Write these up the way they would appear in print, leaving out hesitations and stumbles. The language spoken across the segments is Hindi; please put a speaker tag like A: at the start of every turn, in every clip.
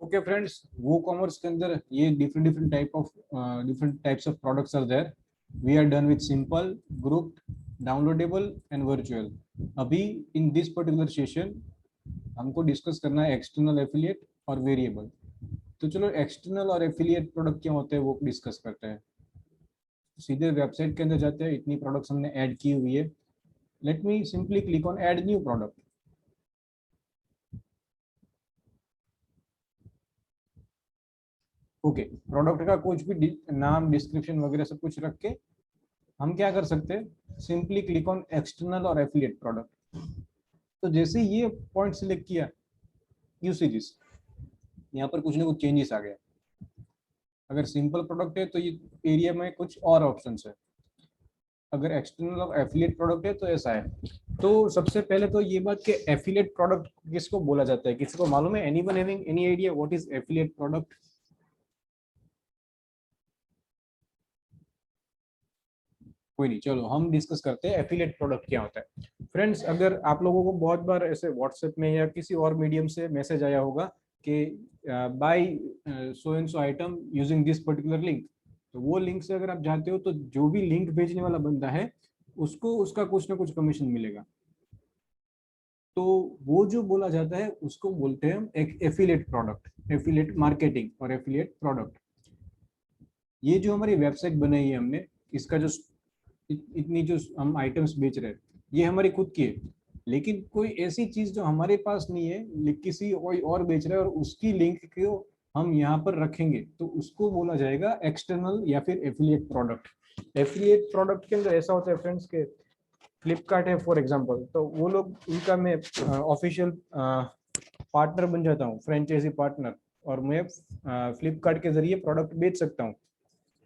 A: ओके फ्रेंड्स, वो कॉमर्स के अंदर ये different different types of products are there. We are done with simple, grouped, downloadable and virtual. अभी इन दिस पर्टिकुलर सेशन हमको डिस्कस करना है एक्सटर्नल एफिलिएट और वेरिएबल. तो चलो एक्सटर्नल और एफिलिएट प्रोडक्ट क्या होते हैं वो डिस्कस करते हैं. सीधे वेबसाइट के अंदर जाते हैं. इतनी प्रोडक्ट्स हमने ऐड की हुई है. Let me simply click on add new product. Okay, product का कुछ भी नाम, डिस्क्रिप्शन वगैरह सब कुछ रख के हम क्या कर सकते हैं, सिंपली क्लिक ऑन एक्सटर्नल और एफिलिएट प्रोडक्ट. तो जैसे ये पॉइंट सिलेक्ट किया, यू सी दिस, यहाँ पर कुछ ना कुछ चेंजेस आ गया. अगर सिंपल प्रोडक्ट है तो ये एरिया में कुछ और ऑप्शन है. अगर एक्सटर्नल और एफिलिएट प्रोडक्ट है तो ऐसा है. तो सबसे पहले तो ये बात कि एफिलिएट प्रोडक्ट किसको बोला जाता है, किसी को मालूम है? Anyone having any idea what is affiliate product? कोई नहीं, चलो हम डिस्कस करते हैं एफिलिएट प्रोडक्ट क्या होता है. फ्रेंड्स, अगर आप लोगों को बहुत बार ऐसे व्हाट्सएप में या किसी और मीडियम से मैसेज आया होगा कि by so and so item using this particular link, तो वो लिंक से अगर आप जाते हो तो जो भी लिंक भेजने वाला बंदा है उसको उसका कुछ ना कुछ कमीशन मिलेगा. तो वो जो बोला जाता है उसको बोलते हैं हम एक एफिलिएट प्रोडक्ट, एफिलिएट मार्केटिंग और एफिलिएट प्रोडक्ट. ये जो हमारी वेबसाइट बनाई है हमने, इसका जो इतनी जो हम आइटम्स बेच रहे हैं ये हमारी खुद की है. लेकिन कोई ऐसी चीज जो हमारे पास नहीं है, किसी कोई और बेच रहा है और उसकी लिंक को हम यहाँ पर रखेंगे तो उसको बोला जाएगा एक्सटर्नल या फिर एफिलिएट प्रोडक्ट. एफिलिएट प्रोडक्ट के अंदर ऐसा होता है फ्रेंड्स के, फ्लिपकार्ट है फॉर एग्जांपल, तो वो लोग, उनका मैं ऑफिशियल पार्टनर बन जाता हूँ, फ्रेंचाइजी पार्टनर, और मैं फ्लिपकार्ट के जरिए प्रोडक्ट बेच सकता हूँ.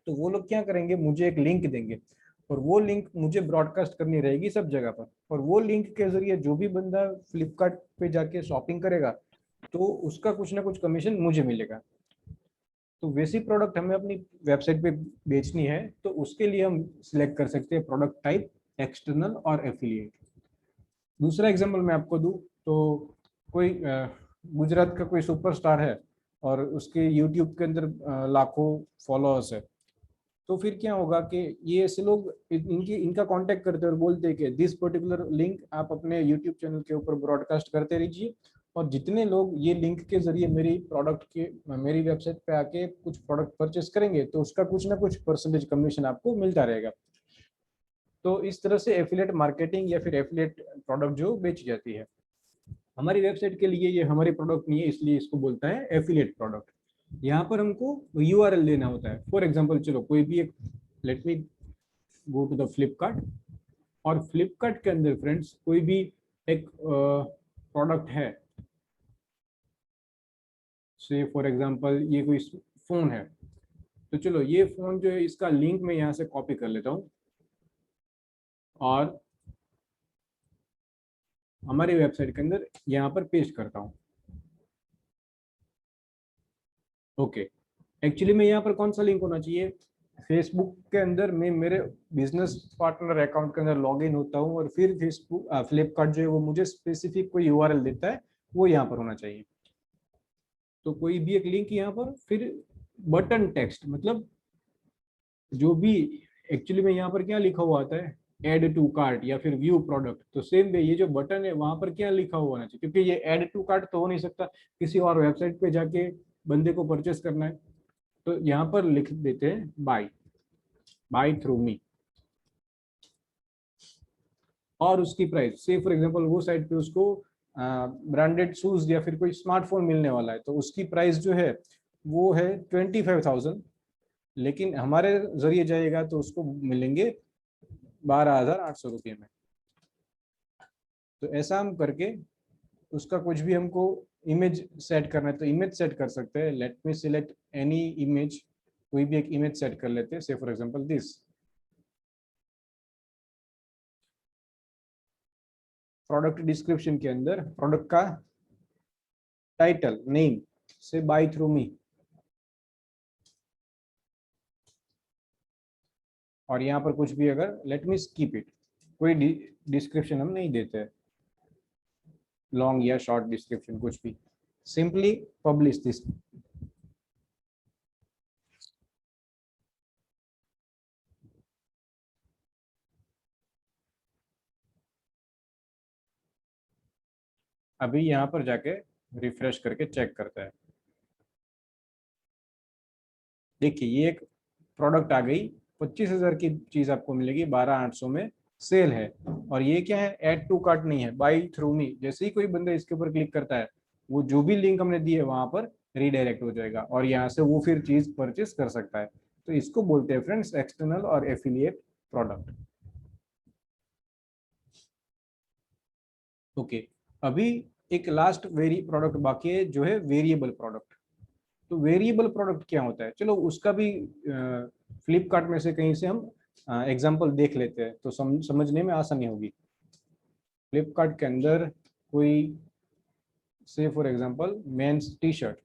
A: तो वो लोग क्या करेंगे, मुझे एक लिंक देंगे और वो लिंक मुझे ब्रॉडकास्ट करनी रहेगी सब जगह पर. और वो लिंक के जरिए जो भी बंदा फ्लिपकार्ट पे जाके शॉपिंग करेगा तो उसका कुछ ना कुछ कमीशन मुझे मिलेगा. तो वैसी प्रोडक्ट हमें अपनी वेबसाइट पे बेचनी है तो उसके लिए हम सिलेक्ट कर सकते हैं प्रोडक्ट टाइप एक्सटर्नल और एफिलिएट. दूसरा एग्जांपल मैं आपको दूं तो कोई गुजरात का कोई सुपरस्टार है और उसके यूट्यूब के अंदर लाखों फॉलोअर्स है. तो फिर क्या होगा कि ये ऐसे लोग इनका कांटेक्ट करते हैं और बोलते हैं कि दिस पर्टिकुलर लिंक आप अपने यूट्यूब चैनल के ऊपर ब्रॉडकास्ट करते रहिए और जितने लोग ये लिंक के जरिए मेरी वेबसाइट पे आके कुछ प्रोडक्ट परचेस करेंगे तो उसका कुछ ना कुछ परसेंटेज कमीशन आपको मिलता रहेगा. तो इस तरह से एफिलिएट मार्केटिंग या फिर एफिलिएट प्रोडक्ट जो बेची जाती है. हमारी वेबसाइट के लिए ये हमारी प्रोडक्ट नहीं है, इसलिए इसको बोलता है एफिलिएट प्रोडक्ट. यहाँ पर हमको यूआरएल देना होता है. फॉर एग्जांपल, चलो कोई भी एक, let me go to the Flipkart. और फ्लिपकार्ट के अंदर फ्रेंड्स कोई भी एक प्रोडक्ट है, से फॉर एग्जांपल ये कोई फोन है. तो चलो ये फोन जो है इसका लिंक मैं यहाँ से कॉपी कर लेता हूँ और हमारी वेबसाइट के अंदर यहाँ पर पेस्ट करता हूँ. ओके, एक्चुअली में यहाँ पर कौन सा लिंक होना चाहिए, फेसबुक के अंदर मैं मेरे बिजनेस पार्टनर अकाउंट के अंदर लॉग इन होता हूँ और फिर फेसबुक फ्लिपकार्ट जो है वो मुझे स्पेसिफिक कोई यूआरएल देता है, वो यहाँ पर होना चाहिए. तो कोई भी एक लिंक यहाँ पर, फिर बटन टेक्स्ट, मतलब जो भी एक्चुअली में यहाँ पर क्या लिखा हुआ आता है, एड टू कार्ट या फिर व्यू प्रोडक्ट. तो सेम वे ये जो बटन है वहां पर क्या लिखा हुआ होना चाहिए, क्योंकि ये एड टू कार्ट तो हो नहीं सकता, किसी और वेबसाइट पे जाके बंदे को परचेस करना है. तो यहाँ पर लिख देते हैं बाय, बाय थ्रू मी. और उसकी प्राइस, से फॉर एग्जांपल वो साइट पे उसको ब्रांडेड शूज या फिर कोई स्मार्टफोन मिलने वाला है तो उसकी प्राइस जो है वो है 25,000. लेकिन हमारे जरिए जाएगा तो उसको मिलेंगे 12,800 रुपये में. तो ऐसा हम करके उसका कुछ भी हमको इमेज सेट करना है तो इमेज सेट कर सकते हैं. Let me select any image, कोई भी एक इमेज सेट कर लेते हैं, से for example this. Product description के अंदर प्रोडक्ट का टाइटल नेम से बाय थ्रू मी, और यहाँ पर कुछ भी अगर, लेट मी स्कीप इट, कोई डिस्क्रिप्शन हम नहीं देते, लॉन्ग या शॉर्ट डिस्क्रिप्शन कुछ भी. Simply publish this. अभी यहाँ पर जाके रिफ्रेश करके चेक करते हैं। देखिए ये एक प्रोडक्ट आ गई, 25,000 की चीज आपको मिलेगी 12,800 में, सेल है। और ये क्या है, ऐड टू कार्ट नहीं है, बाई थ्रू मी। जैसे ही कोई बंदा इसके ऊपर क्लिक करता है, वो जो भी लिंक हमने दी है वहां पर रीडायरेक्ट हो जाएगा और यहाँ से वो फिर चीज परचेस कर सकता है। तो इसको बोलते हैं फ्रेंड्स एक्सटर्नल और एफिलिएट प्रोडक्ट। ओके, अभी एक लास्ट वेरी प्रोडक्ट बाकी है जो है वेरिएबल प्रोडक्ट। तो वेरिएबल प्रोडक्ट क्या होता है, चलो उसका भी फ्लिपकार्ट में से कहीं से हम एग्जांपल देख लेते हैं तो समझने में आसानी होगी। फ्लिपकार्ट के अंदर कोई से for example mains T shirt,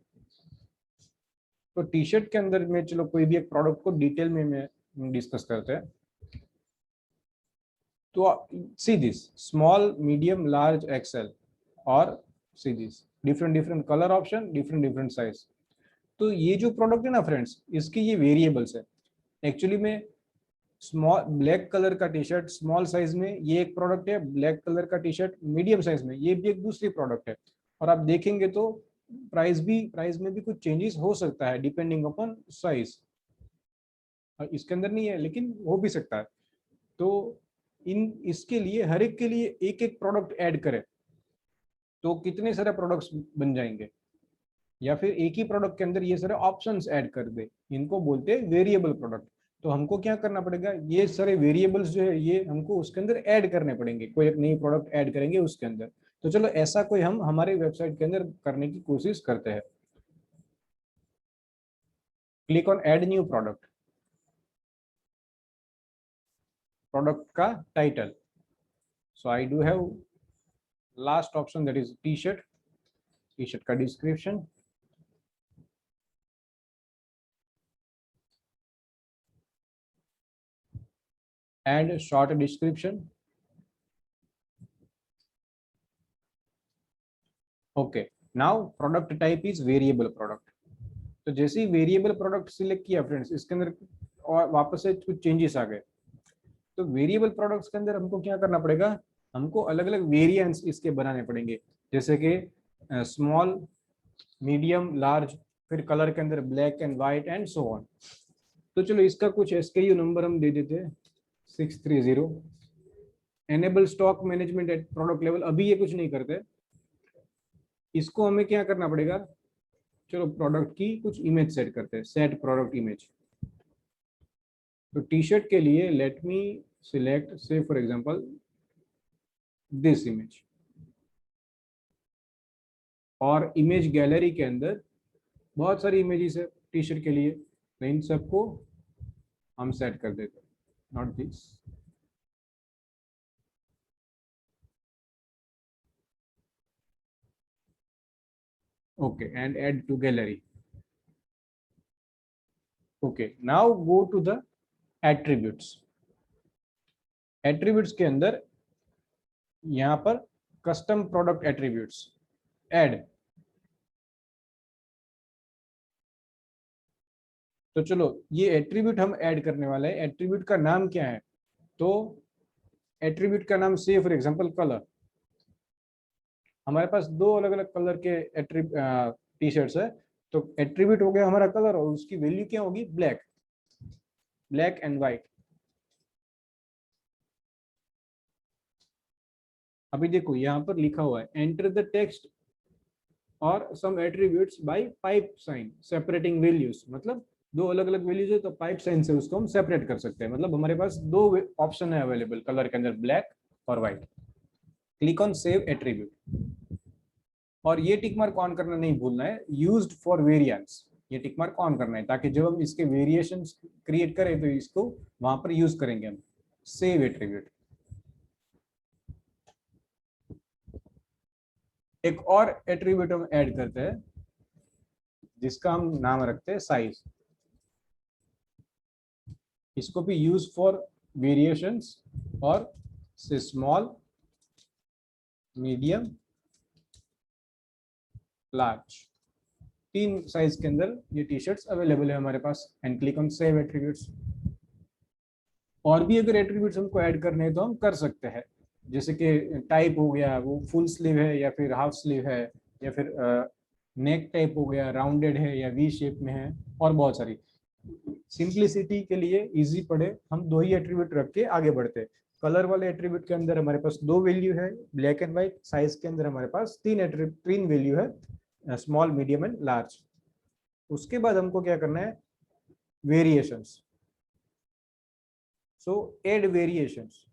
A: तो टी शर्ट के अंदर में चलो कोई भी एक प्रोडक्ट को डिटेल में डिस्कस करते हैं। तो see this small medium large XL, और see this different different colour option, different different size. तो ये जो प्रोडक्ट है ना फ्रेंड्स, इसकी ये वेरिएबल्स है। एक्चुअली में स्मॉल ब्लैक कलर का टी शर्ट स्मॉल साइज में ये एक प्रोडक्ट है, ब्लैक कलर का टी शर्ट मीडियम साइज में ये भी एक दूसरी प्रोडक्ट है। और आप देखेंगे तो प्राइस में भी कुछ चेंजेस हो सकता है डिपेंडिंग अपॉन साइज। इसके अंदर नहीं है लेकिन हो भी सकता है। तो इन इसके लिए हर एक के लिए एक एक प्रोडक्ट ऐड करें तो कितने सारे प्रोडक्ट्स बन जाएंगे, या फिर एक ही प्रोडक्ट के अंदर ये सारे ऑप्शंस ऐड कर दे, इनको बोलते हैं वेरिएबल प्रोडक्ट। तो हमको क्या करना पड़ेगा, ये सारे वेरिएबल्स जो है ये हमको उसके अंदर ऐड करने पड़ेंगे, कोई एक नई प्रोडक्ट ऐड करेंगे उसके अंदर। तो चलो ऐसा कोई हम हमारे वेबसाइट के अंदर करने की कोशिश करते हैं। Click on add new product, product का title. So I do have last option that is T shirt, T shirt का description, and short description. Okay, now product type is variable product. तो जैसे ही वेरिएबल प्रोडक्ट सिलेक्ट किया फ्रेंड्स, इसके अंदर और वापस से कुछ चेंजेस आ गए। तो वेरिएबल प्रोडक्ट्स के अंदर हमको क्या करना पड़ेगा, हमको अलग अलग वेरिएंट्स इसके बनाने पड़ेंगे, जैसे कि स्मॉल मीडियम लार्ज, फिर कलर के अंदर black and white and so on. तो चलो इसका कुछ एसकेयू नंबर हम दे देते हैं 630। Enable stock management eight product level, अभी ये कुछ नहीं करते। इसको हमें क्या करना पड़ेगा, चलो प्रोडक्ट की कुछ इमेज सेट करते हैं, सेट प्रोडक्ट इमेज। तो टी शर्ट के लिए लेट मी सिलेक्ट से फॉर एग्जांपल दिस इमेज, और इमेज गैलरी के अंदर बहुत सारी इमेजेस है टी शर्ट के लिए, तो इन सबको हम सेट कर देते हैं, not this. Okay, and add to gallery. Okay, now go to the attributes. Attributes के अंदर यहाँ पर कस्टम प्रोडक्ट एट्रीब्यूट्स ऐड। तो चलो ये एट्रीब्यूट हम ऐड करने वाले हैं, एट्रीब्यूट का नाम क्या है, तो एट्रीब्यूट का नाम से फॉर एग्जांपल कलर। हमारे पास दो अलग अलग कलर के टी शर्ट्स है, तो एट्रीब्यूट हो गया हमारा कलर और उसकी वैल्यू क्या होगी, ब्लैक, ब्लैक एंड व्हाइट। अभी देखो यहाँ पर लिखा हुआ है एंटर द टेक्स्ट और some attributes by pipe sign separating values, मतलब दो अलग अलग वैल्यूज है तो पाइप साइन से उसको हम सेपरेट कर सकते हैं। मतलब हमारे पास दो ऑप्शन है अवेलेबल कलर के अंदर, ब्लैक और white. Click on save attribute, और ये टिक मार्क ऑन करना नहीं भूलना है, यूज्ड फॉर वेरिएंस, ये टिक मार्क ऑन करना है ताकि जब हम इसके वेरिएशन क्रिएट करें तो इसको वहां पर यूज करेंगे हम। Save attribute. एक और एट्रीब्यूट हम ऐड करते हैं जिसका हम नाम रखते हैं साइज। इसको भी यूज फॉर वेरिएशंस और से स्मॉल मीडियम लार्ज, 3 साइज के अंदर ये टी शर्ट्स अवेलेबल है हमारे पास। And click on save attributes. और भी अगर एट्रीब्यूट्स हमको ऐड करने हैं तो हम कर सकते हैं, जैसे कि टाइप हो गया, वो फुल स्लीव है या फिर हाफ स्लीव है, या फिर नेक टाइप हो गया, राउंडेड है या वी शेप में है, और बहुत सारी। सिंप्लिसिटी के लिए इजी पड़े, हम 2 ही एट्रीब्यूट रख के आगे बढ़ते हैं। कलर वाले एट्रीब्यूट के अंदर हमारे पास 2 वैल्यू है, ब्लैक एंड व्हाइट। साइज के अंदर हमारे पास 3 वैल्यू है, स्मॉल, मीडियम एंड लार्ज। उसके बाद हमको क्या करना है, variations. So add variations,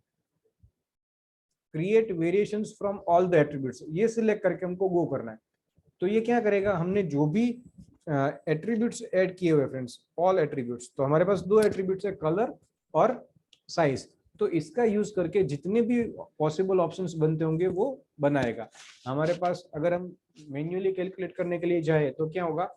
A: create variations from all the attributes, ये सिलेक्ट करके हमको गो करना है। तो ये क्या करेगा, हमने जो भी एट्रीब्यूट्स ऐड किए हुए फ्रेंड्स, ऑल एट्रीब्यूट्स, तो हमारे पास 2 एट्रीब्यूट्स है, कलर और साइज। तो इसका यूज करके जितने भी पॉसिबल ऑप्शंस बनते होंगे वो बनाएगा हमारे पास। अगर हम मैन्युअली कैलकुलेट करने के लिए जाए तो क्या होगा,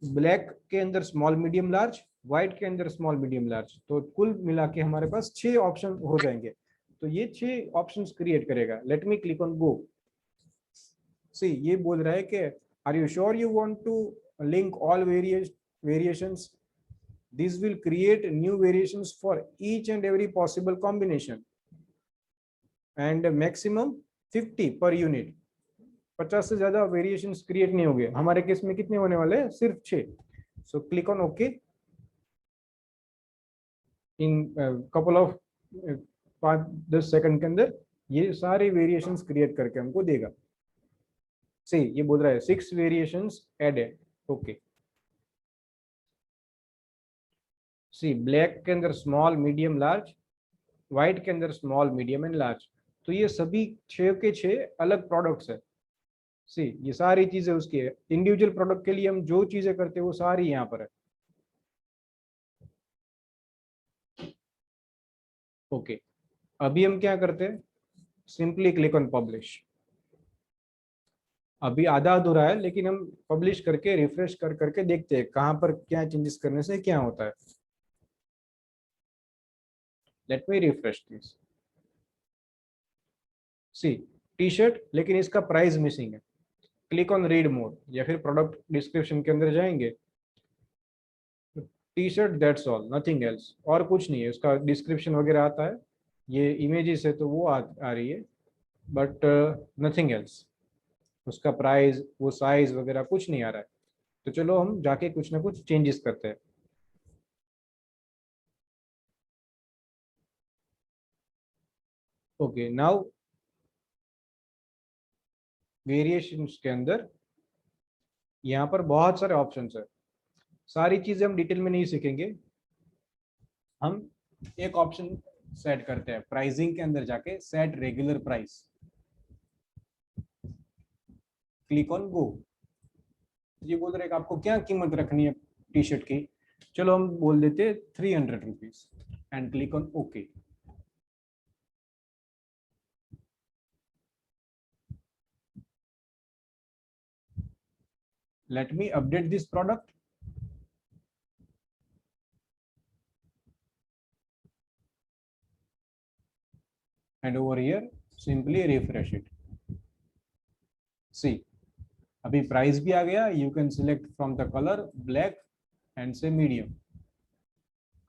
A: ब्लैक के अंदर स्मॉल, मीडियम, लार्ज, व्हाइट के अंदर स्मॉल, मीडियम, लार्ज, तो कुल मिला के हमारे पास 6 ऑप्शन हो जाएंगे। तो ये 6 ऑप्शंस क्रिएट करेगा। Let me click on go. See, ये बोल रहा है कि are you sure you want to link all variations, this will create new variations for each and every possible combination and maximum 50 per unit। 50 से ज्यादा वेरिएशंस क्रिएट नहीं होंगे। हमारे केस में कितने होने वाले हैं, सिर्फ 6। So click on okay. In couple of 5-10 second के अंदर ये सारे वेरिएशंस क्रिएट करके हमको देगा। सी, ये बोल रहा है 6 वेरिएशंस एडेड। ओके, सी, ब्लैक के अंदर स्मॉल, मीडियम, लार्ज, व्हाइट के अंदर स्मॉल, मीडियम एंड लार्ज। तो ये सभी 6 के 6 अलग प्रोडक्ट्स है। सी, ये सारी चीजें उसकी है। इंडिविजुअल प्रोडक्ट के लिए हम जो चीजें करते हैं वो सारी यहाँ पर है। ओके, अभी हम क्या करते हैं, सिंपली क्लिक ऑन पब्लिश। अभी आधा अधूरा है, लेकिन हम पब्लिश करके रिफ्रेश कर करके देखते हैं कहाँ पर क्या चेंजेस करने से क्या होता है। Let me refresh this. See, T shirt, लेकिन इसका प्राइस मिसिंग है। क्लिक ऑन रीड मोर, या फिर प्रोडक्ट डिस्क्रिप्शन के अंदर जाएंगे, T shirt, that's all, nothing else, और कुछ नहीं है। उसका डिस्क्रिप्शन वगैरह आता है, ये इमेजेस है तो वो आ रही है, बट नथिंग एल्स। उसका प्राइस, वो साइज वगैरह कुछ नहीं आ रहा है। तो चलो हम जाके कुछ ना कुछ चेंजेस करते हैं। ओके, नाउ वेरिएशंस के अंदर यहाँ पर बहुत सारे ऑप्शंस है। सारी चीजें हम डिटेल में नहीं सीखेंगे। हम एक ऑप्शन सेट करते हैं, प्राइसिंग के अंदर जाके set regular price. Click on गो। ये बोल रहे हैं कि आपको क्या कीमत रखनी है टी शर्ट की। चलो हम बोल देते 300 rupees and click on okay. Let me update this product. And over here simply refresh it. See, अभी प्राइस भी आ गया। You can select from the colour black and say medium.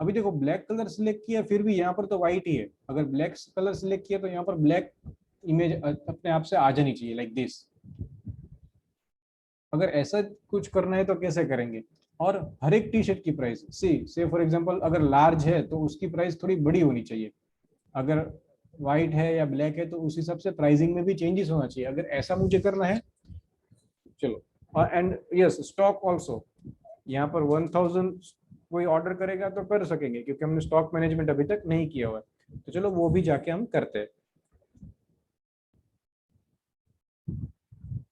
A: अभी देखो, ब्लैक कलर सिलेक्ट किया, फिर भी यहाँ पर तो व्हाइट ही है। अगर ब्लैक कलर सिलेक्ट किया तो यहाँ पर ब्लैक इमेज अपने आप से आ जानी चाहिए, लाइक दिस। अगर ऐसा कुछ करना है तो कैसे करेंगे। और हर एक टी शर्ट की प्राइस, सी, से फॉर एग्जांपल अगर लार्ज है तो उसकी प्राइस थोड़ी बड़ी होनी चाहिए। अगर व्हाइट है या ब्लैक है तो उस हिसाब से प्राइसिंग में भी चेंजेस होना चाहिए। अगर ऐसा मुझे करना है, चलो। And yes, stock also. यहाँ पर 1000 कोई ऑर्डर करेगा तो कर सकेंगे, क्योंकि हमने स्टॉक मैनेजमेंट अभी तक नहीं किया हुआ है। तो चलो वो भी जाके हम करते हैं।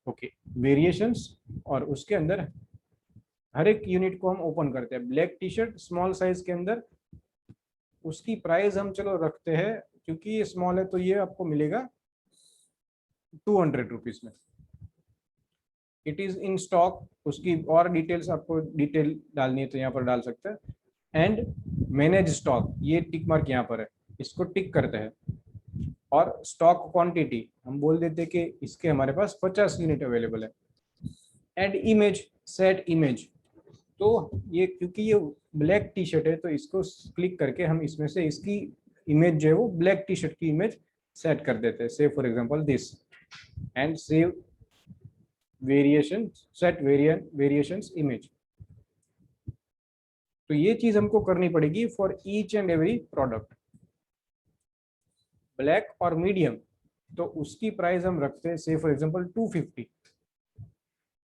A: ओके, वेरिएशंस, और उसके अंदर हर एक यूनिट को हम ओपन करते हैं। Black T shirt small size के अंदर, उसकी प्राइस हम चलो रखते हैं, क्योंकि ये स्मॉल है तो ये आपको मिलेगा 200 रुपीज में। It is in stock. उसकी और डिटेल्स आपको डिटेल डालनी है तो यहाँ पर डाल सकते हैं। एंड मैनेज स्टॉक, ये टिक मार्क यहाँ पर है, इसको टिक करते हैं। और स्टॉक क्वांटिटी हम बोल देते हैं कि इसके हमारे पास 50 यूनिट अवेलेबल है। Add image, set image. तो ये क्योंकि ये ब्लैक टी शर्ट है तो इसको क्लिक करके हम इसमें से इसकी इमेज जो है वो ब्लैक टी शर्ट की इमेज सेट कर देते हैं, से for example this, and save variation, set variations image. तो ये चीज हमको करनी पड़ेगी for each and every product, black और मीडियम। तो उसकी प्राइस हम रखते हैं से for example 250।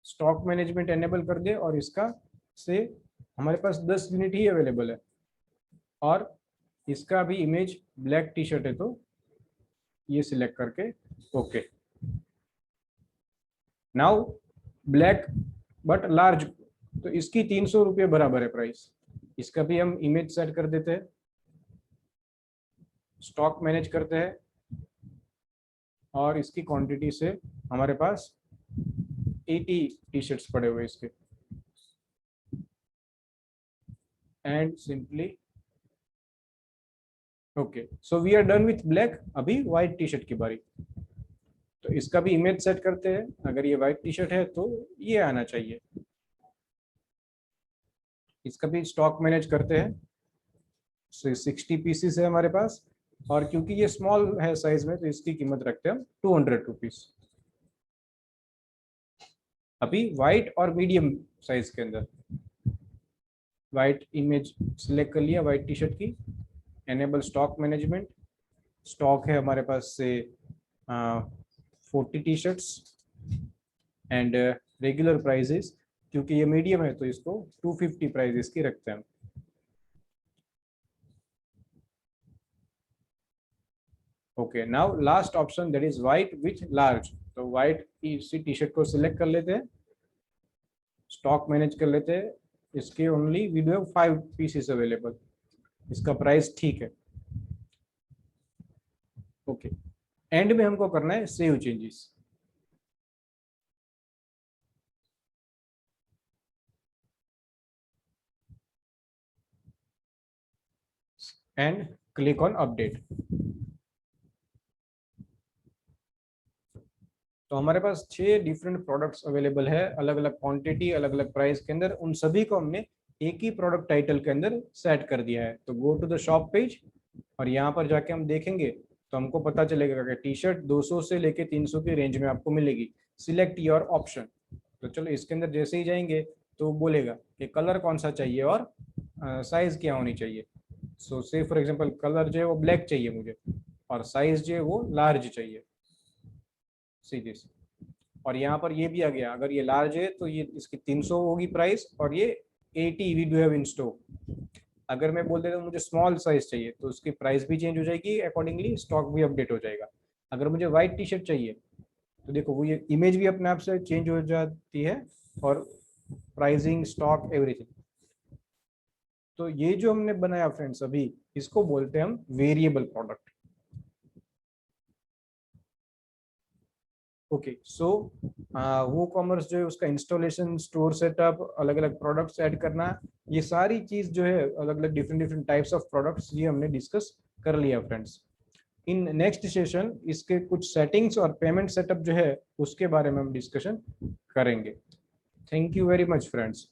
A: Stock management enable कर दे और इसका से हमारे पास 10 यूनिट ही अवेलेबल है, और इसका भी इमेज ब्लैक टी शर्ट है तो ये सिलेक्ट करके okay. Now black but large, तो इसकी 300 रुपये बराबर है प्राइस। इसका भी हम इमेज सेट कर देते हैं, स्टॉक मैनेज करते हैं, और इसकी क्वांटिटी से हमारे पास 80 टी शर्ट्स पड़े हुए इसके, and simply okay. So we are done with black. अभी व्हाइट टी शर्ट की बारी। तो इसका भी इमेज सेट करते हैं, अगर ये व्हाइट टी शर्ट है तो ये आना चाहिए। इसका भी स्टॉक मैनेज करते हैं, 60 पीसेस है हमारे पास, और क्योंकि ये स्मॉल है साइज में तो इसकी कीमत रखते हैं हम 200 रुपीज। अभी व्हाइट और मीडियम साइज के अंदर व्हाइट इमेज सिलेक्ट कर लिया व्हाइट टी शर्ट की, एनेबल स्टॉक मैनेजमेंट। स्टॉक है हमारे पास से 40 T shirts, and regular prices, क्योंकि ये मीडियम है तो इसको 250 प्राइस इसकी रखते हैं हम। Okay, now last option that is white with large. तो व्हाइट इसी टी शर्ट को सिलेक्ट कर लेते हैं, स्टॉक मैनेज कर लेते हैं, इसके only we do have 5 pieces available, इसका प्राइस ठीक है। ओके, एंड में हमको करना है save changes. And click on update. तो हमारे पास 6 डिफरेंट प्रोडक्ट्स अवेलेबल है, अलग अलग क्वांटिटी, अलग अलग प्राइस के अंदर। उन सभी को हमने एक ही प्रोडक्ट टाइटल के अंदर सेट कर दिया है। तो go to the shop page, और यहाँ पर जाके हम देखेंगे तो हमको पता चलेगा कि टी शर्ट 200 से लेके 300 की रेंज में आपको मिलेगी। Select your option. तो चलो इसके अंदर जैसे ही जाएंगे तो बोलेगा कि कलर कौन सा चाहिए और साइज क्या होनी चाहिए। सो से फॉर एग्जांपल कलर जो है वो ब्लैक चाहिए मुझे, और साइज जो है वो लार्ज चाहिए, सीधे से। और यहाँ पर ये भी आ गया, अगर ये लार्ज है तो ये इसकी 300 होगी प्राइस, और ये 80 we do have in stock. अगर मैं बोल देता हूँ मुझे स्मॉल साइज चाहिए तो उसकी प्राइस भी चेंज हो जाएगी, अकॉर्डिंगली स्टॉक भी अपडेट हो जाएगा। अगर मुझे व्हाइट टी शर्ट चाहिए तो देखो वो ये इमेज भी अपने आप से चेंज हो जाती है, और प्राइसिंग, स्टॉक, एवरीथिंग। तो ये जो हमने बनाया फ्रेंड्स अभी, इसको बोलते हैं हम वेरिएबल प्रोडक्ट। ओके, सो वो कॉमर्स जो है उसका इंस्टॉलेशन, स्टोर सेटअप, अलग अलग प्रोडक्ट्स ऐड करना, ये सारी चीज जो है अलग अलग different different types of products, ये हमने डिस्कस कर लिया फ्रेंड्स। इन नेक्स्ट सेशन इसके कुछ सेटिंग्स और पेमेंट सेटअप जो है उसके बारे में हम डिस्कशन करेंगे। Thank you very much friends.